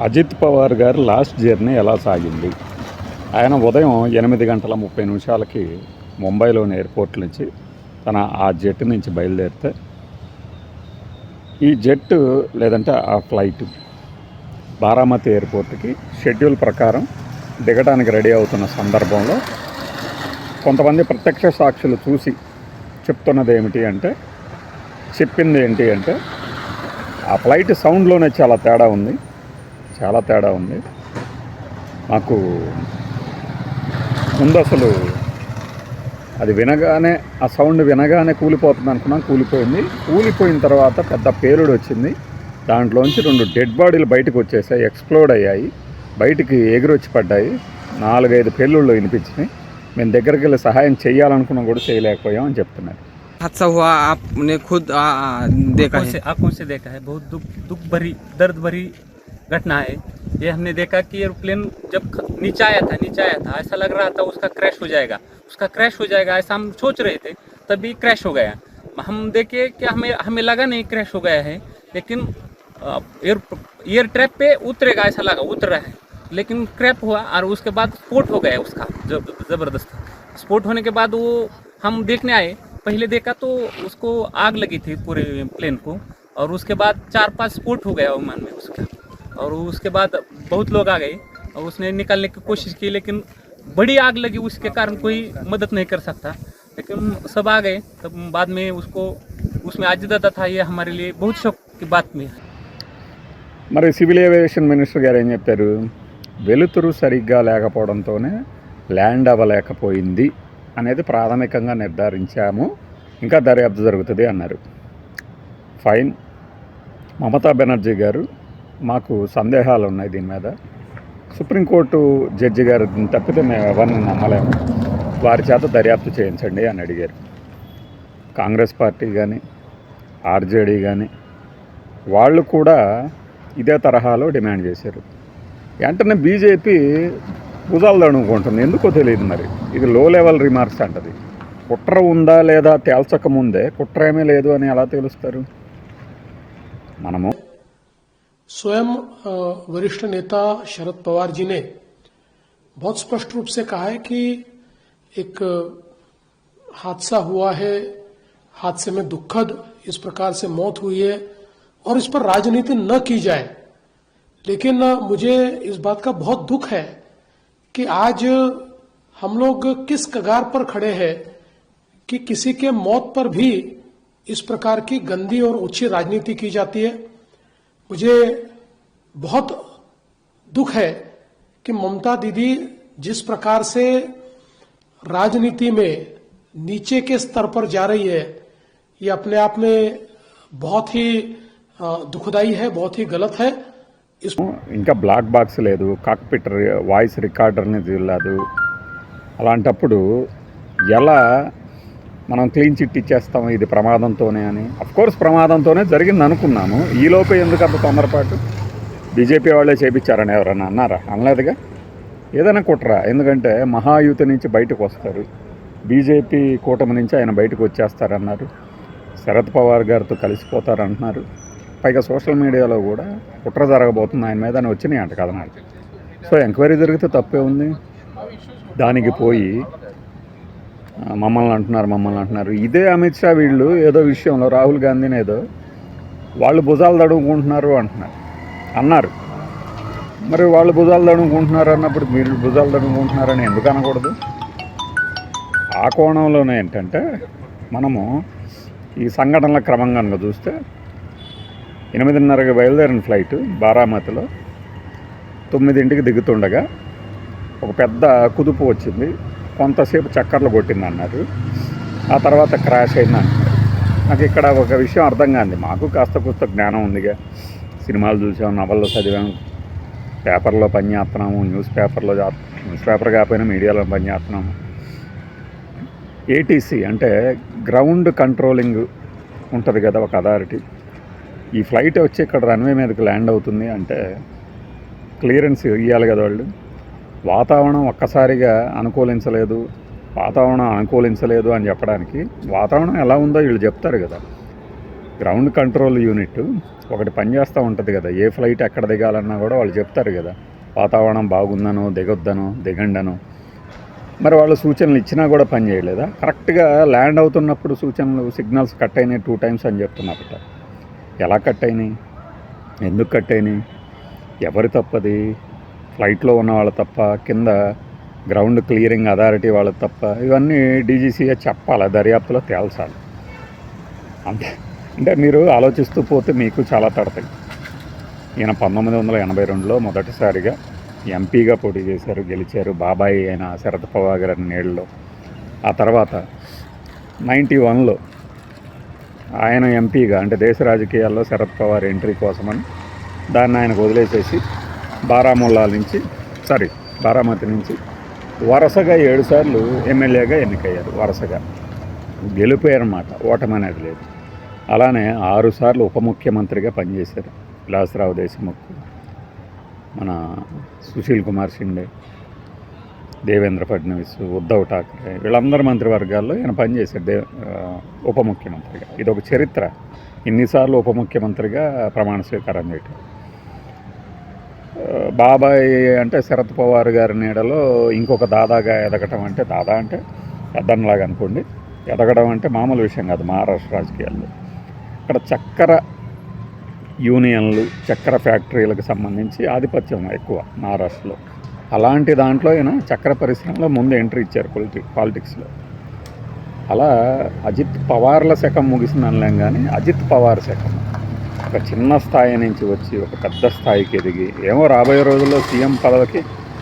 అజిత్ పవార్ గారు last journey ఎలా సాగింది? ఆయన ఉదయం 8:30 ముంబైలోని ఎయిర్పోర్ట్ నుంచి ఆ జెట్ నుంచి బయలుదేరితే, ఈ జెట్టు లేదంటే ఆ ఫ్లైట్ బారామతి ఎయిర్పోర్ట్కి షెడ్యూల్ ప్రకారం దిగడానికి రెడీ అవుతున్న సందర్భంలో కొంతమంది ప్రత్యక్ష సాక్షులు చూసి చెప్పింది ఏంటి అంటే ఆ ఫ్లైట్ సౌండ్లోనే చాలా తేడా ఉంది. నాకు ముందు అసలు అది వినగానే, ఆ సౌండ్ వినగానే కూలిపోతుంది అనుకున్నాం. కూలిపోయిన తర్వాత పెద్ద పేలుడు వచ్చింది. దాంట్లోంచి 2 డెడ్ బాడీలు బయటకు వచ్చేసాయి, ఎక్స్ప్లోడ్ అయ్యాయి, బయటికి ఎగిరొచ్చి పడ్డాయి. 4-5 పేలుళ్ళు వినిపించినాయి. మేము దగ్గరికి వెళ్ళి సహాయం చేయాలనుకున్నా కూడా చేయలేకపోయాం అని చెప్తున్నారు. हादसा हुआ आपने खुद देखा है? आंखों से देखा है। बहुत दुख भरी, दर्द भरी घटना है ये। हमने देखा कि एरोप्लेन जब नीचे आया था ऐसा लग रहा था उसका क्रैश हो जाएगा ऐसा हम सोच रहे थे, तभी क्रैश हो गया। हम देखे कि हमें लगा नहीं क्रैश हो गया है, लेकिन एयर ट्रैप पे उतरेगा ऐसा लगा, उतर रहा है, लेकिन क्रैश हुआ और उसके बाद स्फोट हो गया उसका ज़बरदस्त। स्फोट होने के बाद वो हम देखने आए, पहले देखा तो उसको आग लगी थी पूरे प्लेन को, और उसके बाद 4-5 स्फोट हो गया विमान में उसका। और उसके बाद बहुत लोग आ गए और उसने निकालने की कोशिश की, लेकिन बड़ी आग लगी, उसके कारण कोई मदद नहीं कर सकता। लेकिन सब आ गए, तब बाद में उसमें आजिदा था। ये हमारे लिए बहुत शौक की बात में है। మరి సివిల్ ఏవియేషన్ మినిస్టర్ గారు ఏం చెప్పారు? వెలుతురు సరిగ్గా లేకపోవడంతోనే ల్యాండ్ అవ్వలేకపోయింది అనేది ప్రాథమికంగా నిర్ధారించాము, ఇంకా దర్యాప్తు జరుగుతుంది అన్నారు. ఫైన్. మమతా బెనర్జీ గారు, మాకు సందేహాలు ఉన్నాయి దీని మీద, సుప్రీంకోర్టు జడ్జి గారు తప్పితే మేము ఎవరిని నమ్మలేము, వారి చేత దర్యాప్తు చేయించండి అని అడిగారు. కాంగ్రెస్ పార్టీ కానీ ఆర్జేడీ కానీ వాళ్ళు కూడా ఇదే తరహాలో డిమాండ్ చేశారు. వెంటనే బీజేపీ భుజాలు దడుకుంటుంది, ఎందుకో తెలియదు. మరి ఇది లో లెవెల్ రిమార్క్స్ అంటది. కుట్ర ఉందా లేదా తేల్చక ముందే కుట్ర ఏమీ లేదు అని ఎలా తెలుస్తారు? మనము स्वयं वरिष्ठ नेता शरद पवार जी ने बहुत स्पष्ट रूप से कहा है कि एक हादसा हुआ है, हादसे में दुखद इस प्रकार से मौत हुई है और इस पर राजनीति न की जाए। लेकिन मुझे इस बात का बहुत दुख है कि आज हम लोग किस कगार पर खड़े हैं कि किसी के मौत पर भी इस प्रकार की गंदी और ऊंची राजनीति की जाती है। मुझे बहुत दुख है कि ममता दीदी जिस प्रकार से राजनीति में नीचे के स्तर पर जा रही है, ये अपने आप में बहुत ही दुखदाई है, बहुत ही गलत है। ఇంకా బ్లాక్ బాక్స్ లేదు, కాక్పిట్ వాయిస్ రికార్డర్ని తీయలేదు. అలాంటప్పుడు ఎలా మనం క్లీన్ చిట్ ఇచ్చేస్తాం ఇది ప్రమాదంతోనే అని? అఫ్కోర్స్ ప్రమాదంతోనే జరిగింది అనుకున్నాము. ఈలోపే ఎందుకు అంత తొందరపాటు? బీజేపీ వాళ్ళే చేపించారని ఎవరన్నా అన్నారా? అనలేదుగా. ఏదైనా కుట్రా, ఎందుకంటే మహాయుతి నుంచి బయటకు వస్తారు, బీజేపీ కూటమి నుంచి ఆయన బయటకు వచ్చేస్తారన్నారు, శరద్ పవార్ గారితో కలిసిపోతారంటున్నారు. పైగా సోషల్ మీడియాలో కూడా కుట్ర జరగబోతుంది ఆయన మీద అని వచ్చినాయి అంట కథనాలు. సో ఎంక్వైరీ జరిగితే తప్పే ఉంది. దానికి పోయి మమ్మల్ని అంటున్నారు. ఇదే అమిత్ షా వీళ్ళు ఏదో విషయంలో రాహుల్ గాంధీని ఏదో వాళ్ళు భుజాలు తడుముకుంటున్నారు అన్నారు. మరి వాళ్ళు భుజాలు తడుముకుంటున్నారు అన్నప్పుడు మీరు భుజాలు తడుముకుంటున్నారని ఎందుకు అనకూడదు? ఆ కోణంలోనే ఏంటంటే మనము ఈ సంఘటనల క్రమంగా చూస్తే 8:30కి బయలుదేరిన ఫ్లైట్ బారామతిలో 9ంటికి దిగుతుండగా ఒక పెద్ద కుదుపు వచ్చింది, కొంతసేపు చక్కర్లు కొట్టింది అన్నారు. ఆ తర్వాత క్రాష్ అయింది అంటున్నారు. నాకు ఇక్కడ ఒక విషయం అర్థం కాదు. మాకు కాస్త జ్ఞానం ఉందిగా, సినిమాలు చూసాం, నవల్లో చదివాం, పేపర్లో పనిచేస్తున్నాము, న్యూస్ పేపర్ కాకపోయినా మీడియాలో పనిచేస్తున్నాము. ఏటీసీ అంటే గ్రౌండ్ కంట్రోలింగ్ ఉంటుంది కదా, ఒక అథారిటీ. ఈ ఫ్లైట్ వచ్చి ఇక్కడ రన్వే మీదకి ల్యాండ్ అవుతుంది అంటే క్లియరెన్స్ ఇవ్వాలి కదా వాళ్ళు. వాతావరణం ఒక్కసారిగా అనుకూలించలేదు అని చెప్పడానికి వాతావరణం ఎలా ఉందో వీళ్ళు చెప్తారు కదా. గ్రౌండ్ కంట్రోల్ యూనిట్ ఒకటి పనిచేస్తూ ఉంటుంది కదా, ఏ ఫ్లైట్ ఎక్కడ దిగాలన్నా కూడా వాళ్ళు చెప్తారు కదా, వాతావరణం బాగుందనో దిగొద్దనో దిగండనో. మరి వాళ్ళు సూచనలు ఇచ్చినా కూడా పని చేయలేదా? కరెక్ట్గా ల్యాండ్ అవుతున్నప్పుడు సూచనలు సిగ్నల్స్ కట్ అయినాయి 2 times అని చెప్తున్నారట. ఎలా కట్ అయినాయి, ఎందుకు కట్ అయినాయి, ఎవరి తప్పది? ఫ్లైట్లో ఉన్న వాళ్ళ తప్ప, కింద గ్రౌండ్ క్లియరింగ్ అథారిటీ వాళ్ళ తప్ప? ఇవన్నీ డీజీసీఏ చెప్పాలి, దర్యాప్తులో తేల్చాలి. అంటే మీరు ఆలోచిస్తూ పోతే మీకు చాలా తడతాయి. ఈయన 1982లో మొదటిసారిగా ఎంపీగా పోటీ చేశారు, గెలిచారు. బాబాయి అయిన శరద్ పవార్ గారి నీళ్ళలో. ఆ తర్వాత 91లో ఆయన ఎంపీగా, అంటే దేశ రాజకీయాల్లో శరద్ పవార్ ఎంట్రీ కోసమని దాన్ని ఆయనకు వదిలేసేసి బారామతి నుంచి వరుసగా 7 సార్లు ఎమ్మెల్యేగా ఎన్నికయ్యారు. వరుసగా గెలిపోయారన్నమాట, ఓటమి అనేది లేదు. అలానే 6 సార్లు ఉప ముఖ్యమంత్రిగా పనిచేశారు. విలాసరావు దేశముఖ్, మన సుశీల్ కుమార్ షిండే, దేవేంద్ర ఫడ్నవీస్, ఉద్ధవ్ ఠాక్రే, వీళ్ళందరి మంత్రివర్గాల్లో ఈయన పనిచేశాడు ఉప ముఖ్యమంత్రిగా. ఇది ఒక చరిత్ర, ఇన్నిసార్లు ఉప ముఖ్యమంత్రిగా ప్రమాణ స్వీకారం చేయటం. బాబాయ్ అంటే శరద్ పవార్ గారి నీడలో ఇంకొక దాదాగా ఎదగటం, అంటే దాదా అంటే పెద్దన్నలాగా అనుకోండి, ఎదగడం అంటే మామూలు విషయం కాదు మహారాష్ట్ర రాజకీయాల్లో. ఇక్కడ చక్కెర యూనియన్లు, చక్కెర ఫ్యాక్టరీలకు సంబంధించి ఆధిపత్యం ఎక్కువ మహారాష్ట్రలో. అలాంటి దాంట్లో ఈయన చక్కెర పరిశ్రమలో ముందు ఎంట్రీ ఇచ్చారు పాలిటిక్స్లో. అలా అజిత్ పవార్ల శకం ముగిసింది అనలేం, కానీ అజిత్ పవార్ శకం ఒక చిన్న స్థాయి నుంచి వచ్చి ఒక పెద్ద స్థాయికి ఎదిగి, ఏమో రాబోయే రోజుల్లో సీఎం పదవికి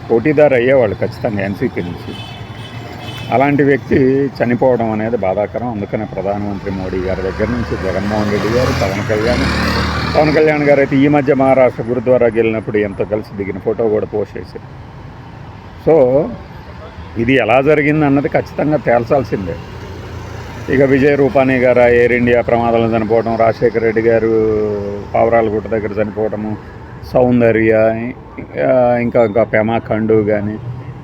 పోటీదారు అయ్యేవాళ్ళు ఖచ్చితంగా ఎన్సీపీ నుంచి. అలాంటి వ్యక్తి చనిపోవడం అనేది బాధాకరం. అందుకనే ప్రధానమంత్రి మోడీ గారి దగ్గర నుంచి జగన్మోహన్ రెడ్డి గారు, పవన్ కళ్యాణ్ గారు అయితే ఈ మధ్య మహారాష్ట్ర గురుద్వారాకి వెళ్ళినప్పుడు ఎంతో కలిసి దిగిన ఫోటో కూడా పోస్ట్ చేశారు. సో ఇది ఎలా జరిగింది అన్నది ఖచ్చితంగా తేల్చాల్సిందే. ఇక విజయ్ రూపానీ గారు ఎయిర్ ఇండియా ప్రమాదంలో చనిపోవడం, రాజశేఖర రెడ్డి గారు పావురాలగుట్ట దగ్గర చనిపోవడము, సౌందర్య, ఇంకా పెమా ఖండు కానీ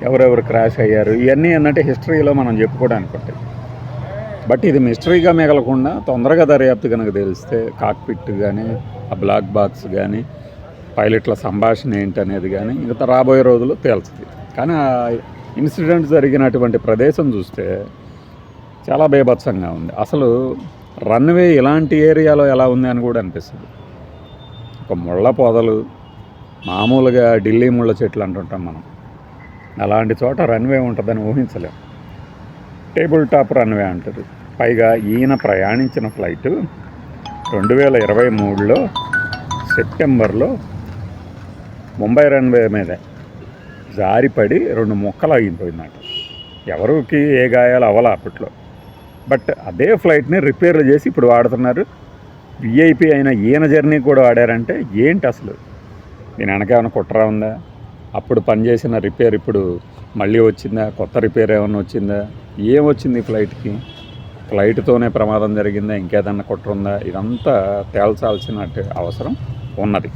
ఎవరెవరు క్రాష్ అయ్యారు, ఇవన్నీ ఏంటంటే హిస్టరీలో మనం చెప్పుకోవడానికి ఉంటాయి. బట్ ఇది మిస్టరీగా మిగలకుండా తొందరగా దర్యాప్తు కనుక తెలిస్తే కాక్పిట్ కానీ, ఆ బ్లాక్ బాక్స్ కానీ, పైలట్ల సంభాషణ ఏంటనేది కానీ ఇంకా రాబోయే రోజుల్లో తేల్చుతుంది. కానీ ఆ ఇన్సిడెంట్ జరిగినటువంటి ప్రదేశం చూస్తే చాలా బేభత్సంగా ఉంది. అసలు రన్వే ఇలాంటి ఏరియాలో ఎలా ఉంది అని కూడా అనిపిస్తుంది. ఒక ముళ్ళ పొదలు, మామూలుగా ఢిల్లీ ముళ్ళ చెట్లు అంటుంటాం మనం, అలాంటి చోట రన్వే ఉంటుందని ఊహించలేం. టేబుల్ టాప్ రన్వే అంటారు. పైగా ఈయన ప్రయాణించిన ఫ్లైట్ 2023లో సెప్టెంబర్లో ముంబై రన్వే మీద జారిపడి 2 ముక్కలు ఆగిపోయిందట. ఎవరికి ఏ గాయాలు అవ్వాల అప్పట్లో. బట్ అదే ఫ్లైట్ని రిపేర్లు చేసి ఇప్పుడు వాడుతున్నారు. విఐపి అయిన ఈయన జర్నీ కూడా వాడారంటే ఏంటి అసలు? దీని వెనక ఏమైనా కుట్ర ఉందా? అప్పుడు పనిచేసిన రిపేర్ ఇప్పుడు మళ్ళీ వచ్చిందా? కొత్త రిపేర్ ఏమైనా వచ్చిందా? ఏమొచ్చింది ఫ్లైట్కి? ఫ్లైట్తోనే ప్రమాదం జరిగిందా? ఇంకేదన్నా కుట్ర ఉందా? ఇదంతా తేల్చాల్సిన అవసరం ఉన్నది.